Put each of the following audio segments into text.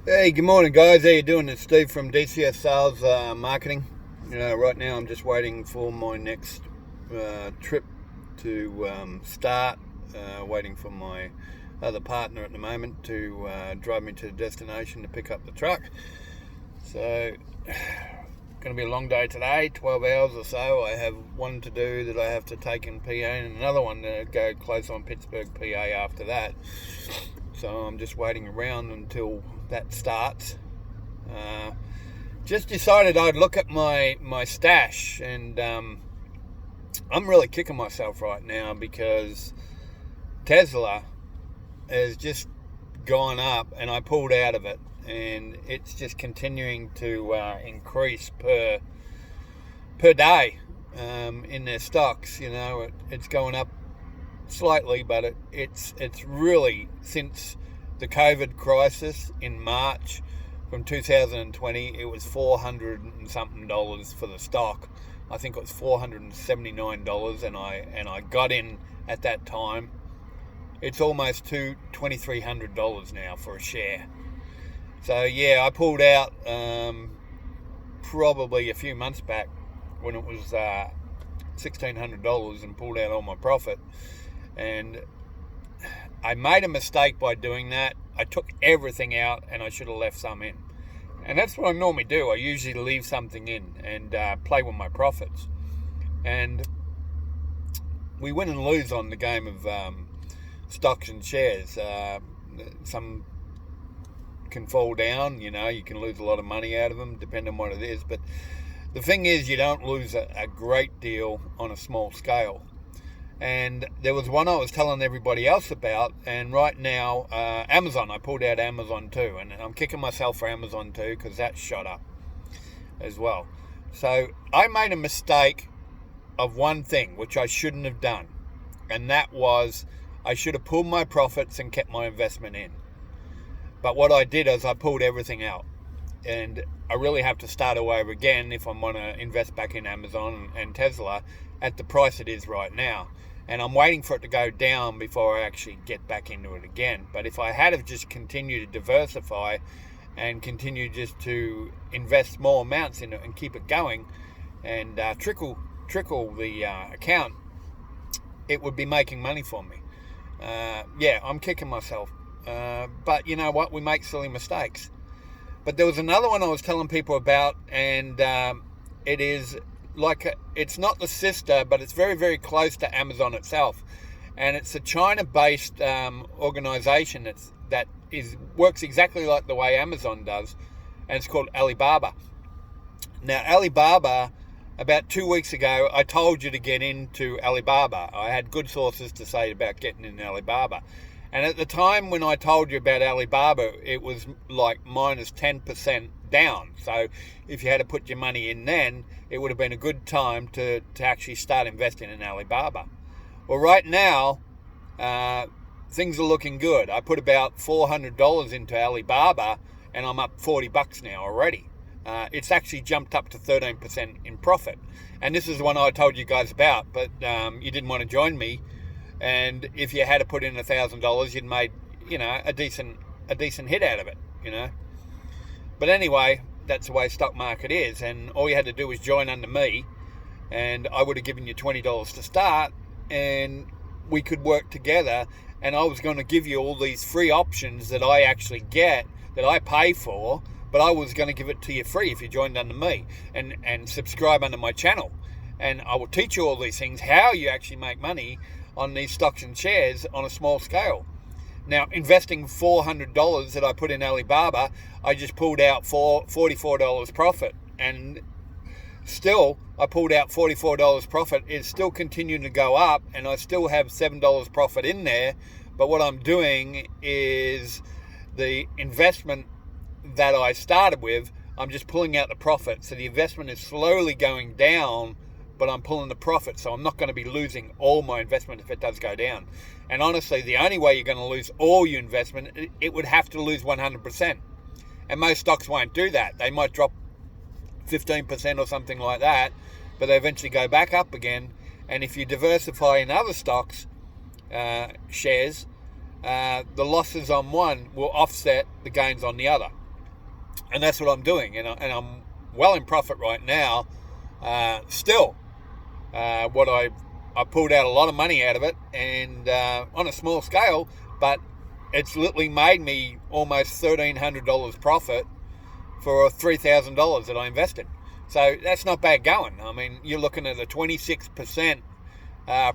Hey, good morning, guys. How you doing? It's Steve from DCS Sales Marketing. Right now I'm just waiting for my next trip to start. Waiting for my other partner at the moment to drive me to the destination to pick up the truck. So, going to be a long day today, 12 hours or so. I have one to do that I have to take in PA and another one to go close on Pittsburgh, PA after that. So I'm just waiting around until that starts. Just decided I'd look at my stash, and I'm really kicking myself right now because Tesla has just gone up and I pulled out of it, and it's just continuing to increase per day in their stocks. It's going up slightly, but it's really, since the COVID crisis in March from 2020, it was $400 and something for the stock. I think it was $479, and I got in at that time. It's almost $2,300 now for a share. So yeah, I pulled out probably a few months back when it was $1,600 and pulled out all my profit. And I made a mistake by doing that. I took everything out and I should have left some in. And that's what I normally do. I usually leave something in and play with my profits. And we win and lose on the game of stocks and shares. Some can fall down, you can lose a lot of money out of them, depending on what it is. But the thing is, you don't lose a great deal on a small scale. And there was one I was telling everybody else about, and right now, Amazon, I pulled out Amazon too, and I'm kicking myself for Amazon too, because that shot up as well. So I made a mistake of one thing, which I shouldn't have done, and that was I should have pulled my profits and kept my investment in. But what I did is I pulled everything out, and I really have to start all over again if I want to invest back in Amazon and Tesla at the price it is right now. And I'm waiting for it to go down before I actually get back into it again. But if I had have just continued to diversify and continue just to invest small amounts in it and keep it going and trickle the account, it would be making money for me. Yeah, I'm kicking myself. But you know what? We make silly mistakes. But there was another one I was telling people about, and it is it's not the sister, but it's very, very close to Amazon itself, and it's a China-based organization that works exactly like the way Amazon does, and it's called Alibaba. Now, Alibaba, about 2 weeks ago, I told you to get into Alibaba. I had good sources to say about getting in Alibaba. And at the time when I told you about Alibaba, it was like minus 10% down. So if you had to put your money in then, it would have been a good time to actually start investing in Alibaba. Well, right now, things are looking good. I put about $400 into Alibaba, and I'm up $40 now already. It's actually jumped up to 13% in profit. And this is the one I told you guys about, but you didn't want to join me. And if you had to put in $1,000, you'd made, a decent hit out of it, But anyway, that's the way stock market is. And all you had to do was join under me, and I would have given you $20 to start, and we could work together. And I was going to give you all these free options that I actually get, that I pay for, but I was going to give it to you free if you joined under me and subscribe under my channel. And I will teach you all these things, how you actually make money on these stocks and shares on a small scale. Now, investing $400 that I put in Alibaba, I just pulled out $44 profit, and still I pulled out $44 profit. It's still continuing to go up, and I still have $7 profit in there. But what I'm doing is the investment that I started with, I'm just pulling out the profit. So the investment is slowly going down, but I'm pulling the profit, so I'm not going to be losing all my investment if it does go down. And honestly, the only way you're going to lose all your investment, it would have to lose 100%. And most stocks won't do that. They might drop 15% or something like that, but they eventually go back up again. And if you diversify in other stocks, shares, the losses on one will offset the gains on the other. And that's what I'm doing. And I'm well in profit right now. Still, what I pulled out a lot of money out of it, and on a small scale, but it's literally made me almost $1,300 profit for $3,000 that I invested. So that's not bad going. I mean, you're looking at a 26%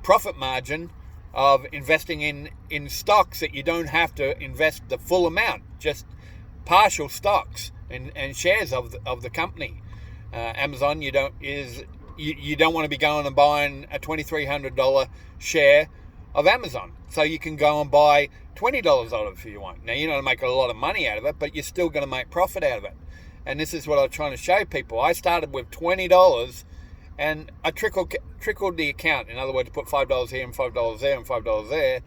profit margin of investing in stocks that you don't have to invest the full amount, just partial stocks and shares of the company. Amazon, you don't want to be going and buying a $2,300 share of Amazon. So you can go and buy $20 out of it if you want. Now, you're not going to make a lot of money out of it, but you're still going to make profit out of it. And this is what I'm trying to show people. I started with $20 and I trickled the account. In other words, put $5 here and $5 there and $5 there.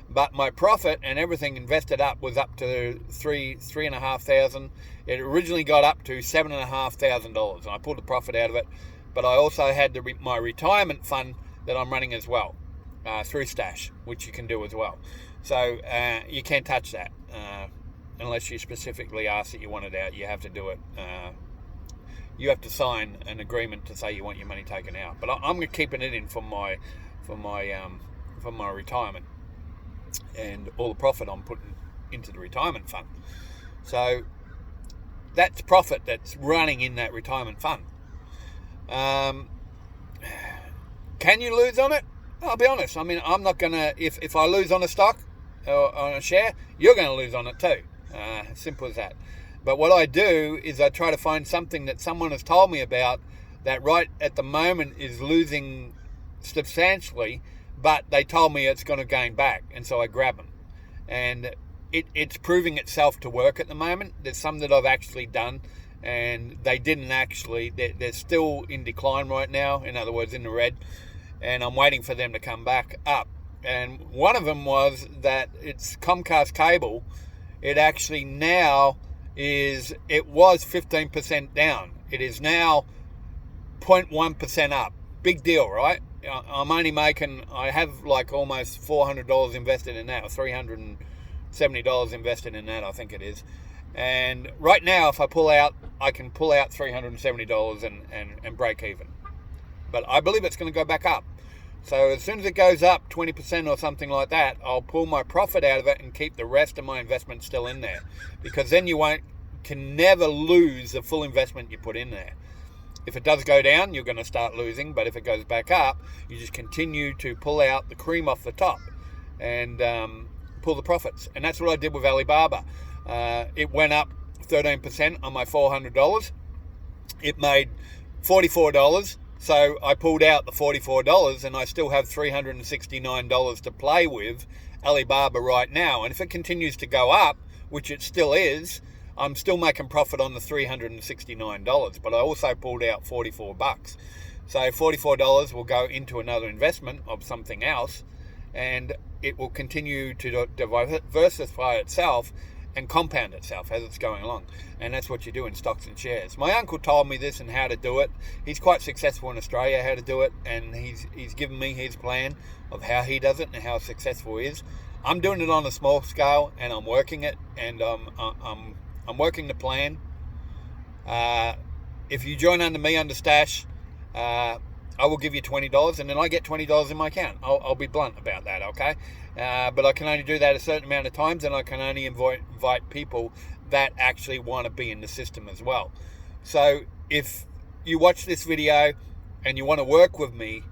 But my profit and everything invested up was up to $3,500. It originally got up to $7,500, and I pulled the profit out of it. But I also had my retirement fund that I'm running as well through Stash, which you can do as well. So you can't touch that unless you specifically ask that you want it out. You have to do it. You have to sign an agreement to say you want your money taken out. But I'm keeping it in for my retirement, and all the profit I'm putting into the retirement fund. So that's profit that's running in that retirement fund. Can you lose on it? I'll be honest. I mean, I'm not going to, if I lose on a stock or on a share, you're going to lose on it too. Simple as that. But what I do is I try to find something that someone has told me about that right at the moment is losing substantially, but they told me it's going to gain back, and so I grab them. And it's proving itself to work at the moment. There's some that I've actually done, and they didn't actually. They're still in decline right now, in other words, in the red, and I'm waiting for them to come back up. And one of them was that it's Comcast cable. It actually now it was 15% down. It is now 0.1% up. Big deal, right? I'm only making, I have like almost $400 invested in that, or $370 invested in that, I think it is. And right now, if I pull out, I can pull out $370 and break even. But I believe it's going to go back up. So as soon as it goes up 20% or something like that, I'll pull my profit out of it and keep the rest of my investment still in there. Because then you can never lose the full investment you put in there. If it does go down, you're going to start losing. But if it goes back up, you just continue to pull out the cream off the top and pull the profits. And that's what I did with Alibaba. It went up 13% on my $400. It made $44. So I pulled out the $44 and I still have $369 to play with Alibaba right now. And if it continues to go up, which it still is, I'm still making profit on the $369, but I also pulled out $44. So $44 will go into another investment of something else, and it will continue to diversify itself and compound itself as it's going along. And that's what you do in stocks and shares. My uncle told me this and how to do it. He's quite successful in Australia, how to do it, and he's given me his plan of how he does it and how successful he is. I'm doing it on a small scale, and I'm working it, and I'm working the plan. If you join under me under Stash, I will give you $20, and then I get $20 in my account. I'll be blunt about that, okay? But I can only do that a certain amount of times, and I can only invite people that actually want to be in the system as well. So if you watch this video and you want to work with me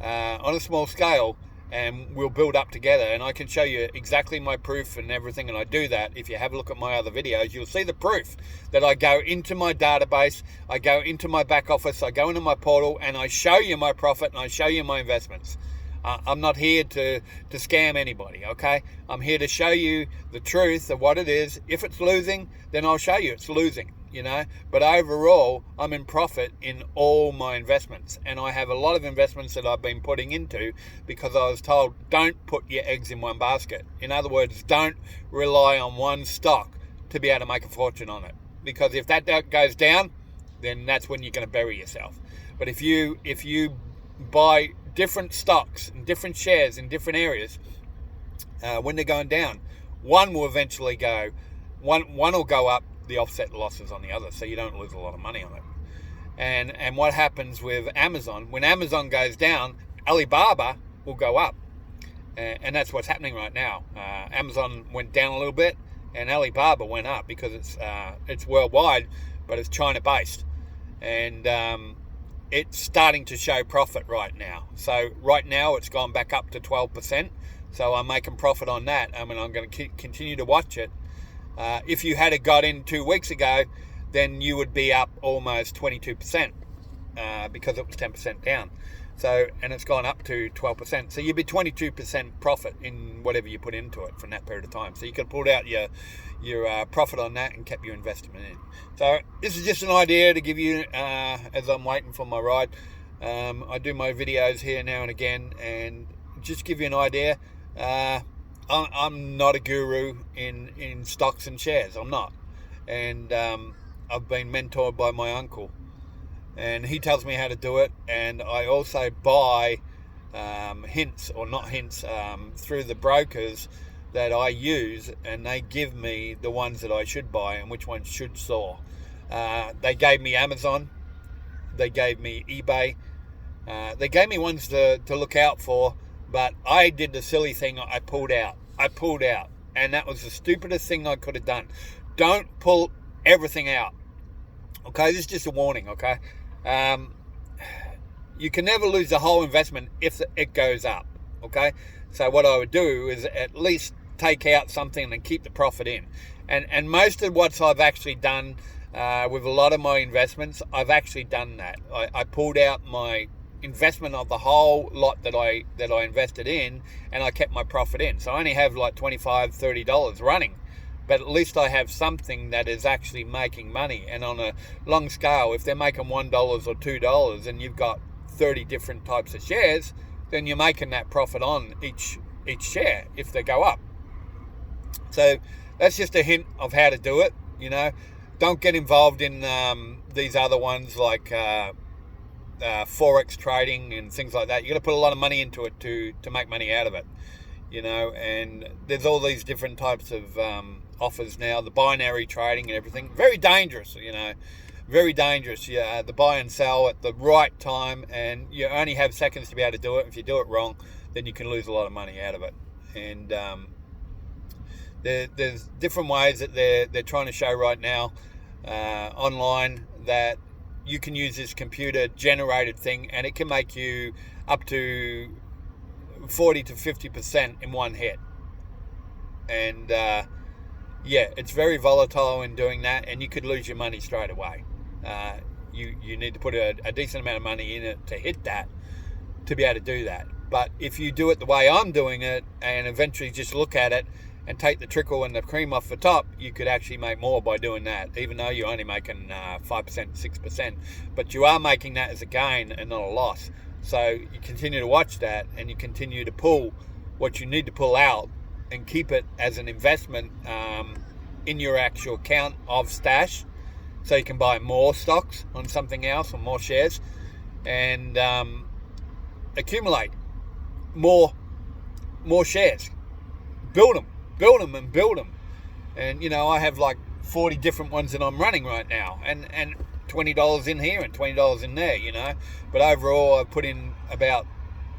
on a small scale, and we'll build up together, and I can show you exactly my proof and everything, and I do that. If you have a look at my other videos, you'll see the proof that I go into my database, I go into my back office, I go into my portal, and I show you my profit and I show you my investments. I'm not here to scam anybody, okay? I'm here to show you the truth of what it is. If it's losing, then I'll show you it's losing, you know? But overall, I'm in profit in all my investments. And I have a lot of investments that I've been putting into because I was told, don't put your eggs in one basket. In other words, don't rely on one stock to be able to make a fortune on it. Because if that goes down, then that's when you're going to bury yourself. But if you buy different stocks and different shares in different areas, when they're going down, one will eventually go, one will go up the offset losses on the other, so you don't lose a lot of money on it. And what happens with Amazon, when Amazon goes down, Alibaba will go up. And that's what's happening right now. Amazon went down a little bit, and Alibaba went up because it's worldwide, but it's China-based. And it's starting to show profit right now. So right now it's gone back up to 12%. So I'm making profit on that. I mean, I'm going to continue to watch it. If you had got in 2 weeks ago, then you would be up almost 22% because it was 10% down. So, and it's gone up to 12%. So you'd be 22% profit in whatever you put into it from that period of time. So you could pull out your profit on that and kept your investment in. So this is just an idea to give you as I'm waiting for my ride. I do my videos here now and again, and just give you an idea. I'm not a guru in stocks and shares. I'm not. And I've been mentored by my uncle, and he tells me how to do it. And I also buy hints, or not hints, through the brokers that I use, and they give me the ones that I should buy and which ones should soar. They gave me Amazon, they gave me eBay, they gave me ones to look out for, but I did the silly thing. I pulled out, and that was the stupidest thing I could have done. Don't pull everything out. Okay, this is just a warning. Okay, you can never lose the whole investment if it goes up. Okay, so what I would do is at least take out something and keep the profit in. And most of what I've actually done with a lot of my investments, I've actually done that. I pulled out my investment of the whole lot that I invested in, and I kept my profit in. So I only have like $25-30 running, but at least I have something that is actually making money. And on a long scale, if they're making $1 or $2 and you've got 30 different types of shares, then you're making that profit on each share if they go up. So that's just a hint of how to do it. You know, don't get involved in these other ones like forex trading and things like that. You got to put a lot of money into it to make money out of it. You know, and there's all these different types of offers now, the binary trading and everything. Very dangerous, you know, very dangerous. Yeah, the buy and sell at the right time, and you only have seconds to be able to do it. If you do it wrong, then you can lose a lot of money out of it. And there's different ways that they're trying to show right now online that you can use this computer generated thing, and it can make you up to 40 to 50% in one hit. And yeah, it's very volatile in doing that, and you could lose your money straight away. You need to put a decent amount of money in it to hit that, to be able to do that. But if you do it the way I'm doing it, and eventually just look at it and take the trickle and the cream off the top, you could actually make more by doing that, even though you're only making 5%, 6%. But you are making that as a gain and not a loss. So you continue to watch that, and you continue to pull what you need to pull out and keep it as an investment in your actual account of stash, so you can buy more stocks on something else or more shares, and accumulate more shares. Build them. And you know, I have like 40 different ones that I'm running right now, and $20 in here and $20 in there, you know. But overall, I've put in about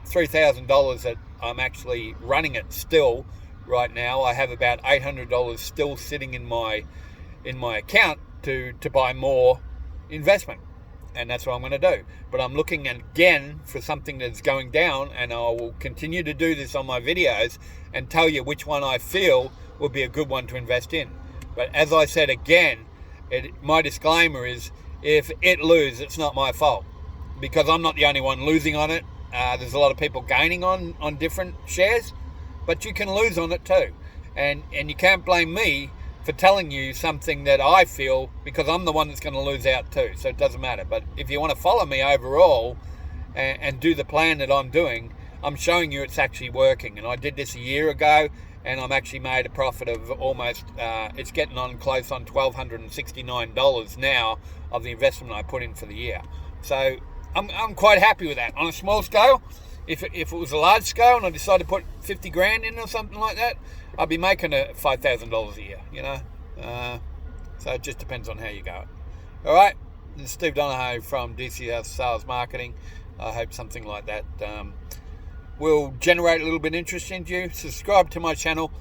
$3,000 that I'm actually running it still right now. I have about $800 still sitting in my account to buy more investment, and that's what I'm going to do. But I'm looking again for something that's going down, and I will continue to do this on my videos and tell you which one I feel would be a good one to invest in. But as I said again, my disclaimer is, if it loses, it's not my fault, because I'm not the only one losing on it. There's a lot of people gaining on different shares, but you can lose on it too. And you can't blame me for telling you something that I feel, because I'm the one that's going to lose out too. So it doesn't matter. But if you want to follow me overall and do the plan that I'm doing, I'm showing you it's actually working. And I did this a year ago, and I'm actually made a profit of almost, it's getting on close on $1,269 now of the investment I put in for the year. So I'm quite happy with that. On a small scale, if it was a large scale and I decided to put 50 grand in or something like that, I'd be making $5,000 a year, you know. So it just depends on how you go. All right, this is Steve Donahoe from DC Sales Marketing. I hope something like that will generate a little bit of interest into you. Subscribe to my channel,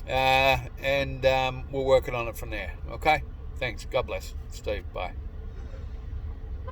and we'll work it on it from there. Okay? Thanks. God bless. Steve. Bye.